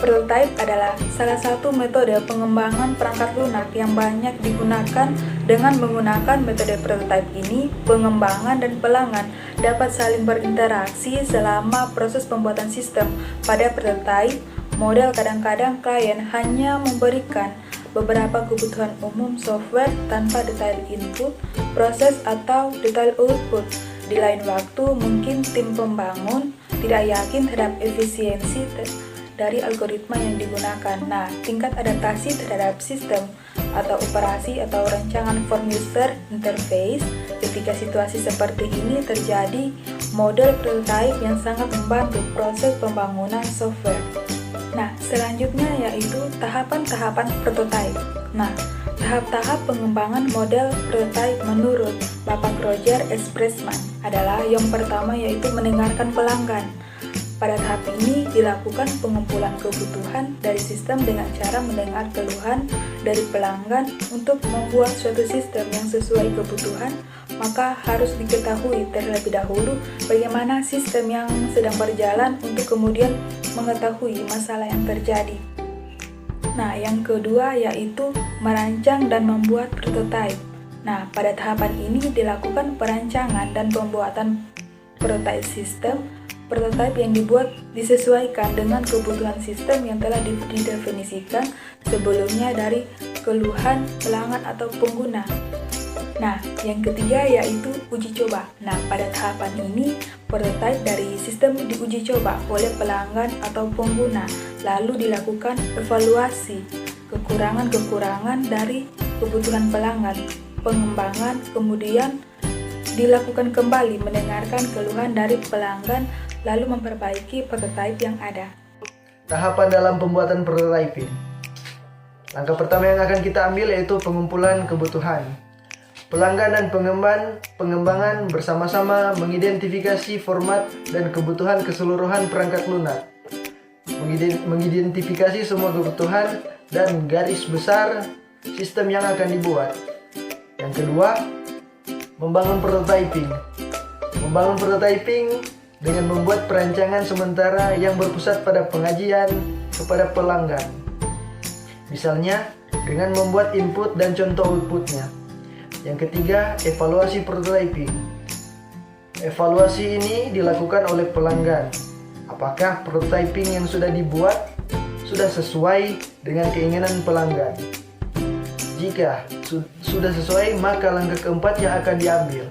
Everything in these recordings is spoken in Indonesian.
Prototype adalah salah satu metode pengembangan perangkat lunak yang banyak digunakan. Dengan menggunakan metode prototype ini, pengembangan dan pelanggan dapat saling berinteraksi selama proses pembuatan sistem. Pada prototype model, kadang-kadang klien hanya memberikan beberapa kebutuhan umum software tanpa detail input, proses, atau detail output. Di lain waktu, mungkin tim pembangun tidak yakin terhadap efisiensi dari algoritma yang digunakan. Nah, tingkat adaptasi terhadap sistem atau operasi atau rancangan form user interface ketika situasi seperti ini terjadi, model prototype yang sangat membantu proses pembangunan software. Nah, selanjutnya yaitu tahapan-tahapan prototype. Nah, tahap-tahap pengembangan model prototype menurut Bapak Roger S. Pressman adalah yang pertama yaitu mendengarkan pelanggan. Pada tahap ini dilakukan pengumpulan kebutuhan dari sistem dengan cara mendengar keluhan dari pelanggan. Untuk membuat suatu sistem yang sesuai kebutuhan, maka harus diketahui terlebih dahulu bagaimana sistem yang sedang berjalan untuk kemudian mengetahui masalah yang terjadi. Nah, yang kedua yaitu merancang dan membuat prototype. Nah, pada tahapan ini dilakukan perancangan dan pembuatan prototype sistem. Prototipe yang dibuat disesuaikan dengan kebutuhan sistem yang telah didefinisikan sebelumnya dari keluhan pelanggan atau pengguna. Nah, yang ketiga yaitu uji coba. Nah, pada tahapan ini prototipe dari sistem diuji coba oleh pelanggan atau pengguna, lalu dilakukan evaluasi kekurangan-kekurangan dari kebutuhan pelanggan, pengembangan, kemudian dilakukan kembali mendengarkan keluhan dari pelanggan, lalu memperbaiki prototipe yang ada. Tahapan dalam pembuatan prototyping. Langkah pertama yang akan kita ambil yaitu pengumpulan kebutuhan. Pelanggan dan pengembangan bersama-sama mengidentifikasi format dan kebutuhan keseluruhan perangkat lunak. Mengidentifikasi semua kebutuhan dan garis besar sistem yang akan dibuat. Yang kedua, membangun prototyping. Membangun prototyping dengan membuat perancangan sementara yang berpusat pada pengajian kepada pelanggan. Misalnya, dengan membuat input dan contoh outputnya. Yang ketiga, evaluasi prototyping. Evaluasi ini dilakukan oleh pelanggan. Apakah prototyping yang sudah dibuat sudah sesuai dengan keinginan pelanggan? Jika sudah sesuai, maka langkah keempat yang akan diambil.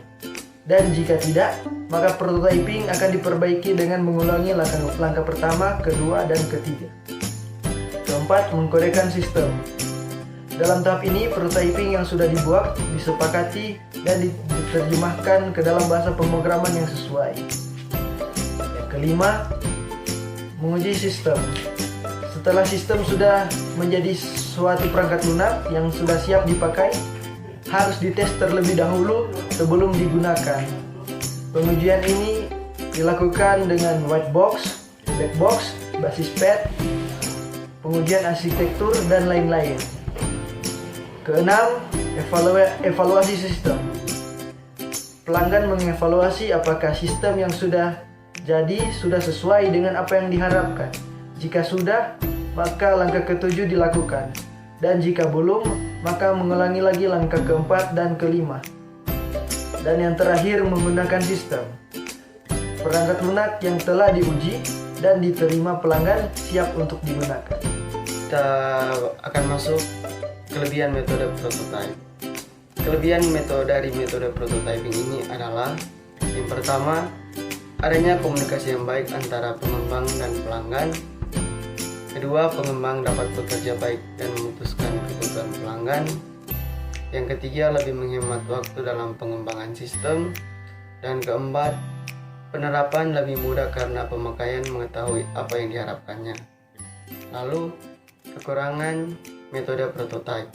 Dan jika tidak, maka prototyping akan diperbaiki dengan mengulangi langkah pertama, kedua, dan ketiga. Keempat, mengkodekan sistem. Dalam tahap ini, prototyping yang sudah dibuat disepakati dan diterjemahkan ke dalam bahasa pemrograman yang sesuai. Yang kelima, menguji sistem. Setelah sistem sudah menjadi suatu perangkat lunak yang sudah siap dipakai, harus dites terlebih dahulu sebelum digunakan. Pengujian ini dilakukan dengan white box, black box, basis pad, pengujian arsitektur, dan lain-lain. Keenam, evaluasi sistem. Pelanggan mengevaluasi apakah sistem yang sudah jadi sudah sesuai dengan apa yang diharapkan. Jika sudah, maka langkah ketujuh dilakukan. Dan jika belum, maka mengulangi lagi langkah keempat dan kelima. Dan yang terakhir, menggunakan sistem. Perangkat lunak yang telah diuji dan diterima pelanggan siap untuk digunakan. Kita akan masuk kelebihan metode prototype. Kelebihan dari metode prototyping ini adalah yang pertama, adanya komunikasi yang baik antara pengembang dan pelanggan. Kedua, pengembang dapat bekerja baik dan memutuskan kebutuhan pelanggan. Yang ketiga, lebih menghemat waktu dalam pengembangan sistem. Dan keempat, penerapan lebih mudah karena pemakaian mengetahui apa yang diharapkannya. Lalu, kekurangan metode prototype.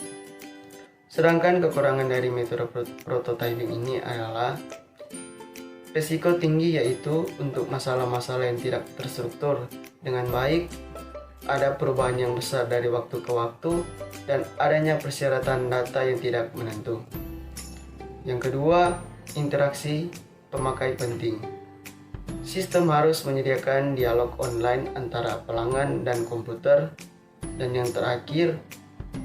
Sedangkan kekurangan dari metode prototyping ini adalah risiko tinggi, yaitu untuk masalah-masalah yang tidak terstruktur dengan baik, ada perubahan yang besar dari waktu ke waktu, dan adanya persyaratan data yang tidak menentu. Yang kedua, interaksi pemakai penting. Sistem harus menyediakan dialog online antara pelanggan dan komputer. Dan yang terakhir,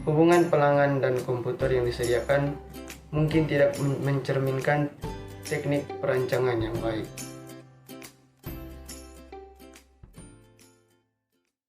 hubungan pelanggan dan komputer yang disediakan mungkin tidak mencerminkan teknik perancangan yang baik.